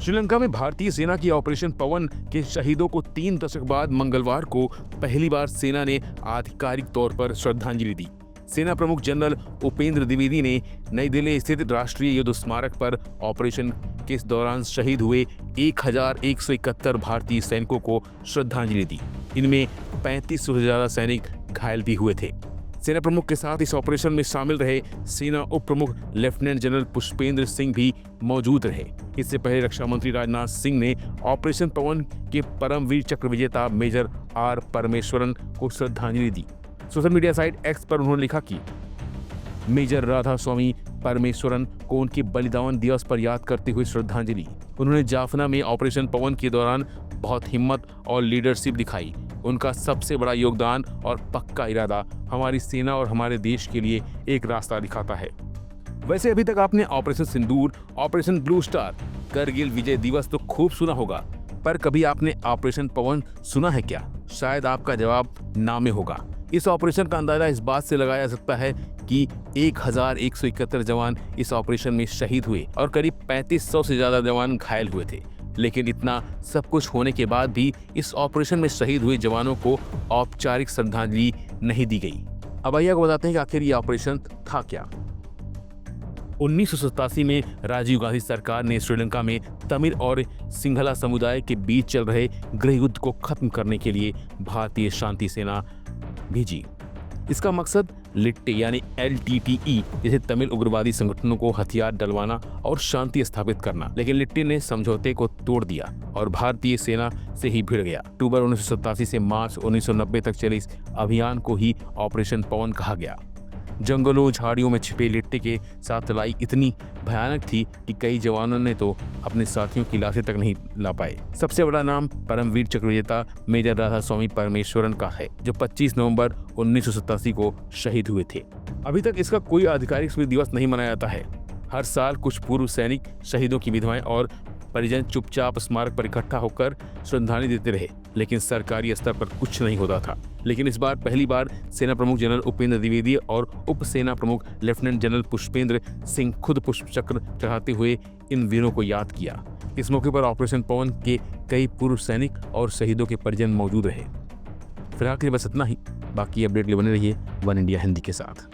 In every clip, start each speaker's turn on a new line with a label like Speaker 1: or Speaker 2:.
Speaker 1: श्रीलंका में भारतीय सेना की ऑपरेशन पवन के शहीदों को 3 दशक बाद मंगलवार को पहली बार सेना ने आधिकारिक तौर पर श्रद्धांजलि दी। सेना प्रमुख जनरल उपेंद्र द्विवेदी ने नई दिल्ली स्थित राष्ट्रीय युद्ध स्मारक पर ऑपरेशन के दौरान शहीद हुए 1171 भारतीय सैनिकों को श्रद्धांजलि दी। इनमें 3500 से ज्यादा सैनिक घायल भी हुए थे। सेना प्रमुख के साथ इस ऑपरेशन में शामिल रहे सेना उप प्रमुख लेफ्टिनेंट जनरल पुष्पेंद्र सिंह भी मौजूद रहे। इससे पहले रक्षा मंत्री राजनाथ सिंह ने ऑपरेशन पवन के परमवीर चक्र विजेता मेजर आर परमेश्वरन को श्रद्धांजलि दी। सोशल मीडिया साइट एक्स पर उन्होंने लिखा कि मेजर राधा स्वामी परमेश्वरन को उनके बलिदान दिवस पर याद करते हुए श्रद्धांजलि। उन्होंने जाफना में ऑपरेशन पवन के दौरान बहुत हिम्मत और लीडरशिप दिखाई। उनका सबसे बड़ा योगदान और पक्का इरादा हमारी सेना और हमारे देश के लिए एक रास्ता दिखाता है। वैसे अभी तक आपने ऑपरेशन सिंदूर, ऑपरेशन ब्लू स्टार, करगिल विजय दिवस तो खूब सुना होगा, पर कभी आपने ऑपरेशन पवन सुना है क्या? शायद आपका जवाब ना में होगा। इस ऑपरेशन का अंदाजा इस बात से लगाया जा सकता है कि 1171 जवान इस ऑपरेशन में शहीद हुए और करीब 3500 से ज्यादा जवान घायल हुए थे। लेकिन इतना सब कुछ होने के बाद भी इस ऑपरेशन में शहीद हुए जवानों को औपचारिक श्रद्धांजलि नहीं दी गई। अब आइए आपको बताते हैं कि आखिर ये ऑपरेशन था क्या। 1987 में राजीव गांधी सरकार ने श्रीलंका में तमिल और सिंघला समुदाय के बीच चल रहे गृह युद्ध को खत्म करने के लिए भारतीय शांति सेना भेजी। इसका मकसद लिट्टे यानी LTTE जैसे तमिल उग्रवादी संगठनों को हथियार डलवाना और शांति स्थापित करना। लेकिन लिट्टे ने समझौते को तोड़ दिया और भारतीय सेना से ही भिड़ गया। अक्टूबर 1987 से मार्च 1990 तक चले इस अभियान को ही ऑपरेशन पवन कहा गया। जंगलों झाड़ियों में छिपे लिट्टे के साथ लड़ाई इतनी भयानक थी कि कई जवानों ने तो अपने साथियों की लाशें तक नहीं ला पाए। सबसे बड़ा नाम परमवीर चक्र विजेता मेजर राधा स्वामी परमेश्वरन का है, जो 25 नवंबर 1987 को शहीद हुए थे। अभी तक इसका कोई आधिकारिक स्मृति दिवस नहीं मनाया जाता है। हर साल कुछ पूर्व सैनिक शहीदों की विधवाएं और परिजन चुपचाप स्मारक पर इकट्ठा होकर श्रद्धांजलि देते रहे, लेकिन सरकारी स्तर पर कुछ नहीं होता था। लेकिन इस बार पहली बार सेना प्रमुख जनरल उपेंद्र द्विवेदी और उप सेना प्रमुख लेफ्टिनेंट जनरल पुष्पेंद्र सिंह खुद पुष्प चक्र चढ़ाते हुए इन वीरों को याद किया। इस मौके पर ऑपरेशन पवन के कई पूर्व सैनिक और शहीदों के परिजन मौजूद रहे। फिलहाल के लिए बस इतना ही। बाकी अपडेट के लिए बने रहिए वन इंडिया हिंदी के साथ।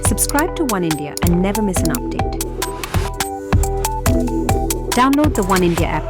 Speaker 2: Subscribe to One India and never miss an update. Download the One India app